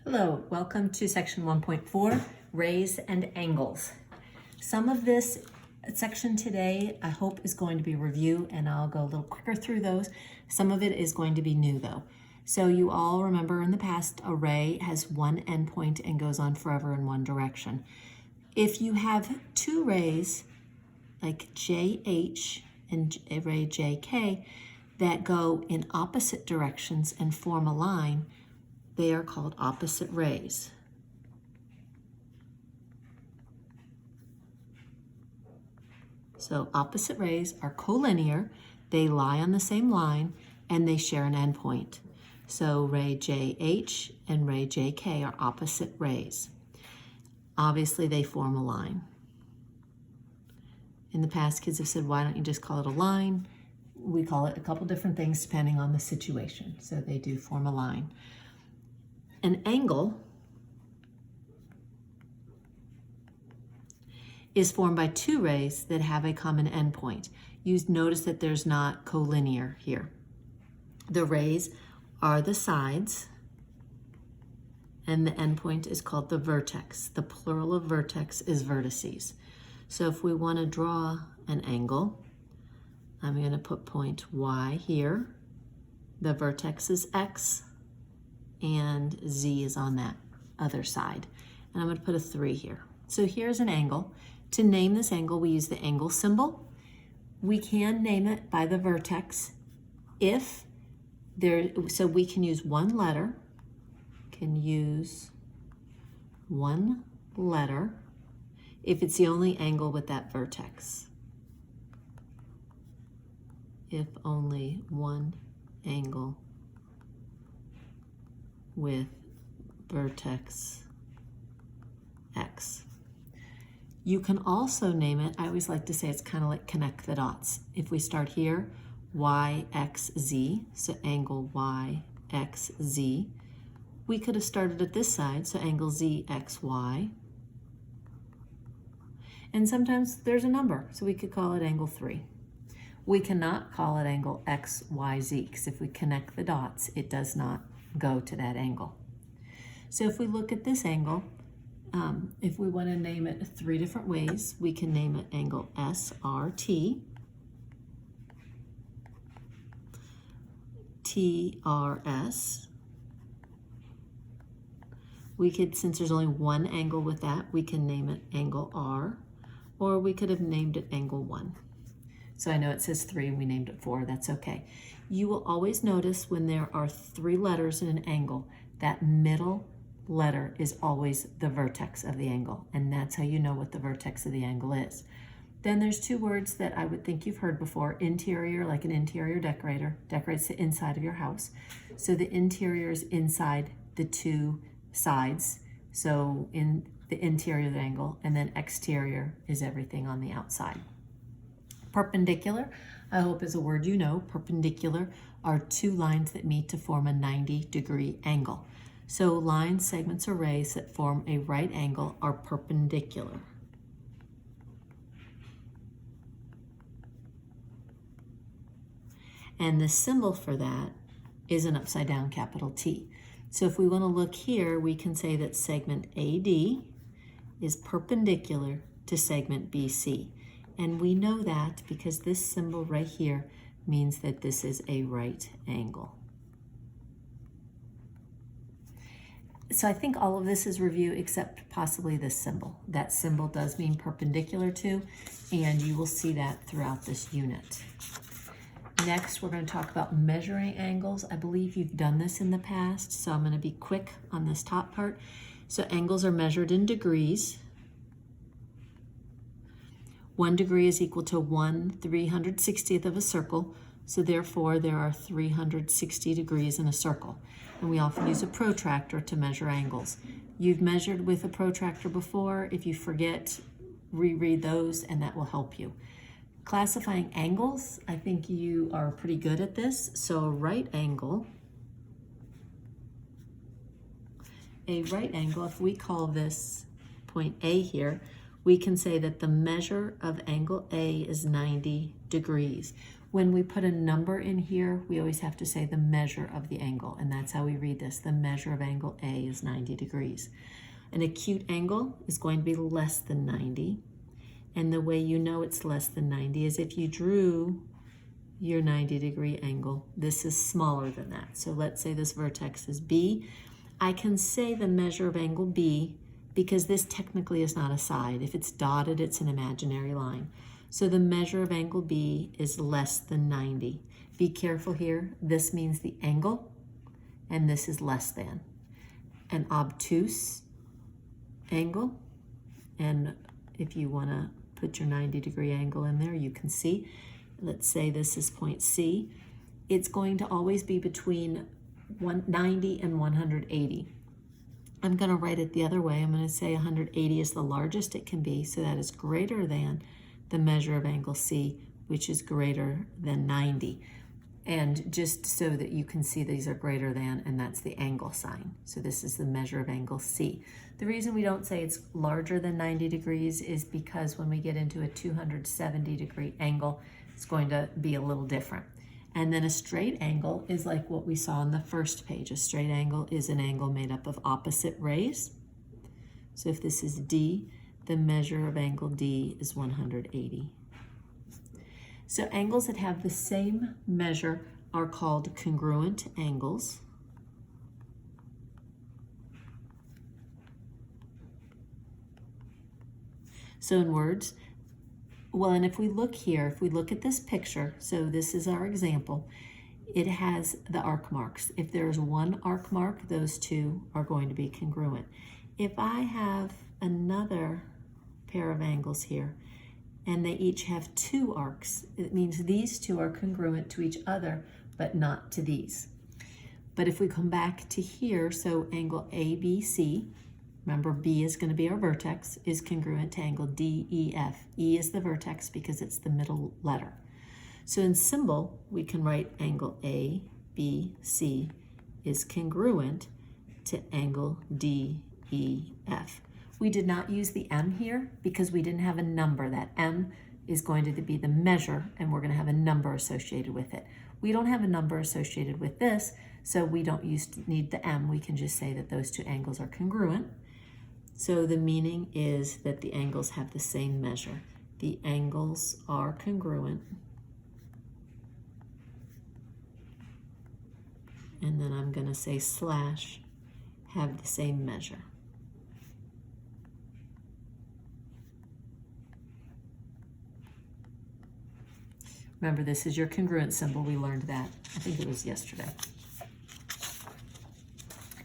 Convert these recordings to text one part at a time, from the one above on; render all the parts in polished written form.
Hello, welcome to section 1.4, rays and angles. Some of this section today I hope is going to be review, and I'll go a little quicker through those. Some of it is going to be new though. So you all remember in the past a ray has one endpoint and goes on forever in one direction. If you have two rays like JH and a ray JK that go in opposite directions and form a line, they are called opposite rays. So opposite rays are collinear, they lie on the same line, and they share an endpoint. So ray JH and ray JK are opposite rays. Obviously, they form a line. In the past, kids have said, why don't you just call it a line? We call it a couple different things depending on the situation. So they do form a line. An angle is formed by two rays that have a common endpoint. You notice that there's not collinear here. The rays are the sides, and the endpoint is called the vertex. The plural of vertex is vertices. So if we want to draw an angle, I'm going to put point Y here. The vertex is X, and Z is on that other side. And I'm going to put a 3 here. So here's an angle. To name this angle, we use the angle symbol. We can name it by the vertex if there, so we can use one letter, if it's the only angle with that vertex. If only one angle with vertex X. You can also name it, I always like to say it's kind of like connect the dots. If we start here, Y, X, Z, so angle Y, X, Z. We could have started at this side, so angle Z, X, Y. And sometimes there's a number, so we could call it angle 3. We cannot call it angle X, Y, Z, because if we connect the dots, it does not go to that angle. So if we look at this angle, if we want to name it 3 different ways, we can name it angle SRT, TRS. We could, since there's only one angle with that, we can name it angle R, or we could have named it angle 1. So I know it says 3, we named it 4, that's okay. You will always notice when there are 3 letters in an angle, that middle letter is always the vertex of the angle, and that's how you know what the vertex of the angle is. Then there's 2 words that I would think you've heard before. Interior, like an interior decorator, decorates the inside of your house. So the interior is inside the 2 sides, so in the interior of the angle, and then exterior is everything on the outside. Perpendicular, I hope is a word you know. Perpendicular are 2 lines that meet to form a 90-degree angle. So lines, segments, or rays that form a right angle are perpendicular. And the symbol for that is an upside down capital T. So if we want to look here, we can say that segment AD is perpendicular to segment BC. And we know that because this symbol right here means that this is a right angle. So I think all of this is review except possibly this symbol. That symbol does mean perpendicular to, and you will see that throughout this unit. Next, we're going to talk about measuring angles. I believe you've done this in the past, so I'm going to be quick on this top part. So angles are measured in degrees. 1 degree is equal to 1/360th of a circle, so therefore there are 360 degrees in a circle. And we often use a protractor to measure angles. You've measured with a protractor before. If you forget, reread those and that will help you. Classifying angles, I think you are pretty good at this. So a right angle, if we call this point A here, we can say that the measure of angle A is 90 degrees. When we put a number in here, we always have to say the measure of the angle, and that's how we read this. The measure of angle A is 90 degrees. An acute angle is going to be less than 90, and the way you know it's less than 90 is if you drew your 90-degree angle. This is smaller than that. So let's say this vertex is B. I can say the measure of angle B because this technically is not a side. If it's dotted, it's an imaginary line. So the measure of angle B is less than 90. Be careful here. This means the angle, and this is less than. An obtuse angle, and if you want to put your 90-degree angle in there, you can see. Let's say this is point C. It's going to always be between 90 and 180. I'm going to write it the other way. I'm going to say 180 is the largest it can be, so that is greater than the measure of angle C, which is greater than 90. And just so that you can see these are greater than, and that's the angle sign. So this is the measure of angle C. The reason we don't say it's larger than 90 degrees is because when we get into a 270-degree angle, it's going to be a little different. And then a straight angle is like what we saw on the first page. A straight angle is an angle made up of opposite rays. So if this is D, the measure of angle D is 180. So angles that have the same measure are called congruent angles. So in words, well, and if we look here, if we look at this picture, so this is our example, it has the arc marks. If there's one arc mark, those two are going to be congruent. If I have another pair of angles here, and they each have two arcs, it means these two are congruent to each other, but not to these. But if we come back to here, so angle ABC, remember B is going to be our vertex, is congruent to angle DEF. E is the vertex because it's the middle letter. So in symbol, we can write angle ABC is congruent to angle DEF. We did not use the M here because we didn't have a number. That M is going to be the measure, and we're going to have a number associated with it. We don't have a number associated with this, so we don't need the M. We can just say that those two angles are congruent. So the meaning is that the angles have the same measure. The angles are congruent. And then I'm going to say slash have the same measure. Remember, this is your congruent symbol. We learned that. I think it was yesterday.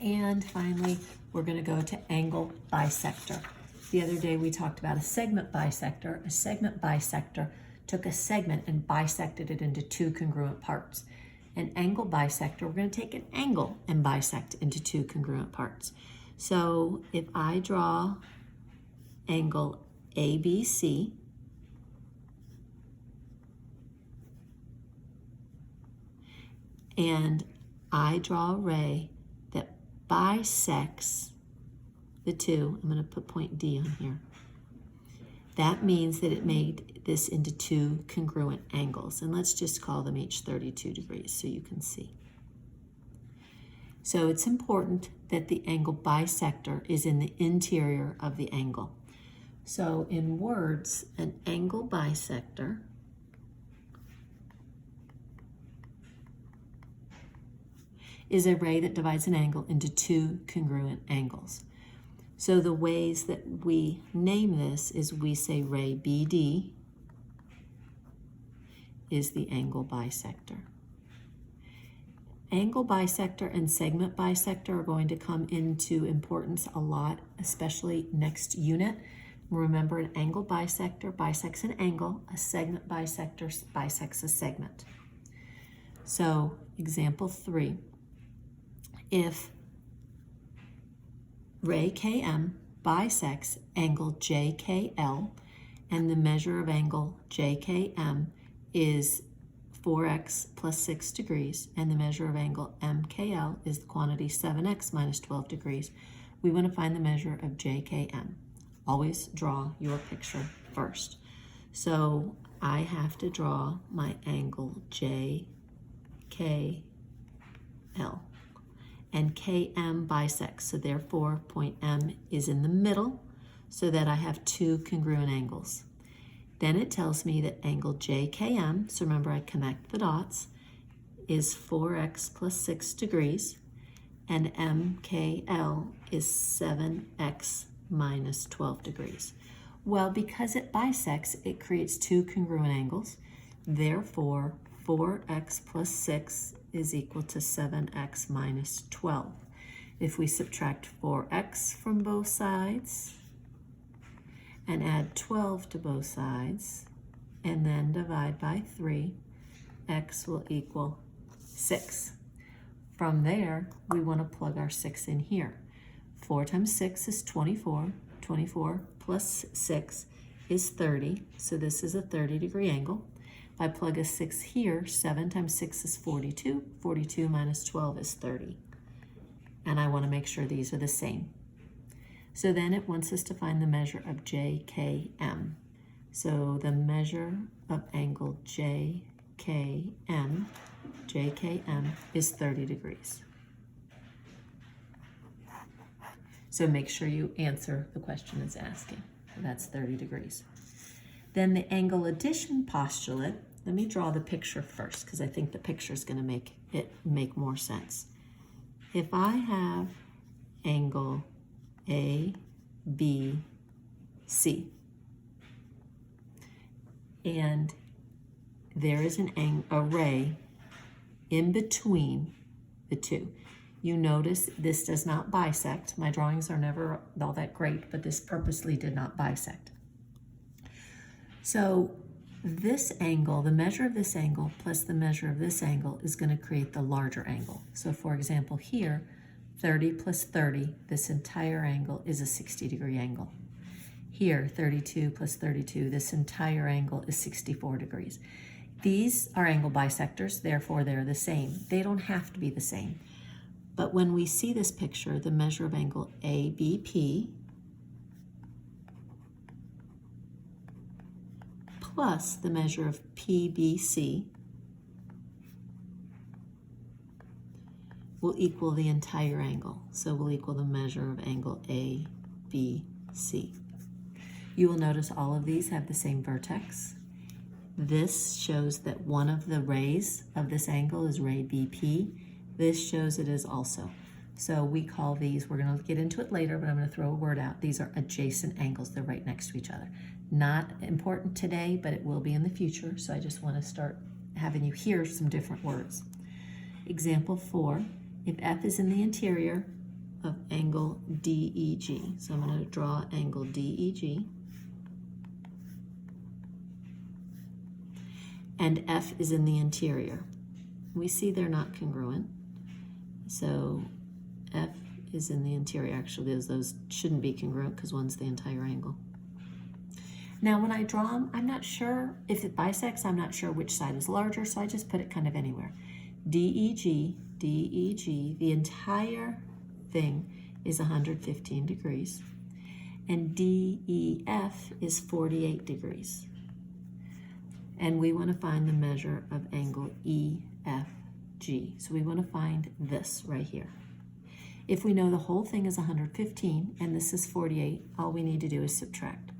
And finally, we're going to go to angle bisector. The other day we talked about a segment bisector. A segment bisector took a segment and bisected it into two congruent parts. An angle bisector, we're going to take an angle and bisect into two congruent parts. So if I draw angle ABC, and I draw a ray that bisects the two, I'm going to put point D on here. That means that it made this into two congruent angles. And let's just call them each 32 degrees so you can see. So it's important that the angle bisector is in the interior of the angle. So in words, an angle bisector is a ray that divides an angle into two congruent angles. So the ways that we name this is we say ray BD is the angle bisector. Angle bisector and segment bisector are going to come into importance a lot, especially next unit. Remember, an angle bisector bisects an angle, a segment bisector bisects a segment. So example 3. If ray KM bisects angle JKL and the measure of angle JKM is 4x plus 6 degrees and the measure of angle MKL is the quantity 7x minus 12 degrees, we want to find the measure of JKM. Always draw your picture first. So I have to draw my angle JKL. And KM bisects, so therefore point M is in the middle so that I have two congruent angles. Then it tells me that angle JKM, so remember I connect the dots, is 4x plus 6 degrees, and MKL is 7x minus 12 degrees. Well, because it bisects, it creates two congruent angles. Therefore, 4x plus 6 is equal to 7x minus 12. If we subtract 4x from both sides and add 12 to both sides and then divide by 3, x will equal 6. From there, we want to plug our 6 in here. 4 times 6 is 24. 24 plus 6 is 30, so this is a 30-degree angle. If I plug a 6 here, 7 times 6 is 42. 42 minus 12 is 30. And I want to make sure these are the same. So then it wants us to find the measure of JKM. So the measure of angle JKM is 30 degrees. So make sure you answer the question it's asking. So that's 30 degrees. Then the angle addition postulate, let me draw the picture first because I think the picture is going to make it make more sense. If I have angle ABC and there is an array in between the two. You notice this does not bisect. My drawings are never all that great, but this purposely did not bisect. So this angle, the measure of this angle plus the measure of this angle is going to create the larger angle. So for example here, 30 plus 30, this entire angle is a 60-degree angle. Here, 32 plus 32, this entire angle is 64 degrees. These are angle bisectors, therefore they're the same. They don't have to be the same. But when we see this picture, the measure of angle ABP plus the measure of PBC will equal the entire angle. So we'll equal the measure of angle ABC. You will notice all of these have the same vertex. This shows that one of the rays of this angle is ray BP. This shows it is also. So we call these, we're going to get into it later, but I'm going to throw a word out. These are adjacent angles. They're right next to each other. Not important today, but it will be in the future. So I just want to start having you hear some different words. Example 4, if F is in the interior of angle DEG. So I'm going to draw angle DEG. And F is in the interior. We see they're not congruent. So F is in the interior. Actually, those shouldn't be congruent because one's the entire angle. Now, when I draw them, I'm not sure if it bisects. I'm not sure which side is larger, so I just put it kind of anywhere. DEG, the entire thing is 115 degrees. And DEF is 48 degrees. And we want to find the measure of angle EFG. So we want to find this right here. If we know the whole thing is 115 and this is 48, all we need to do is subtract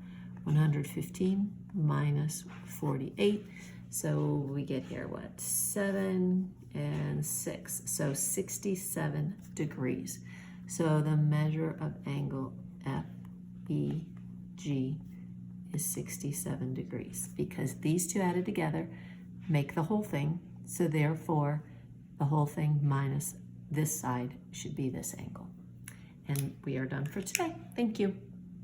115 minus 48. So we get here, what, 7 and 6. So 67 degrees. So the measure of angle FEG is 67 degrees because these two added together make the whole thing. So therefore, the whole thing minus this side should be this angle. And we are done for today. Thank you.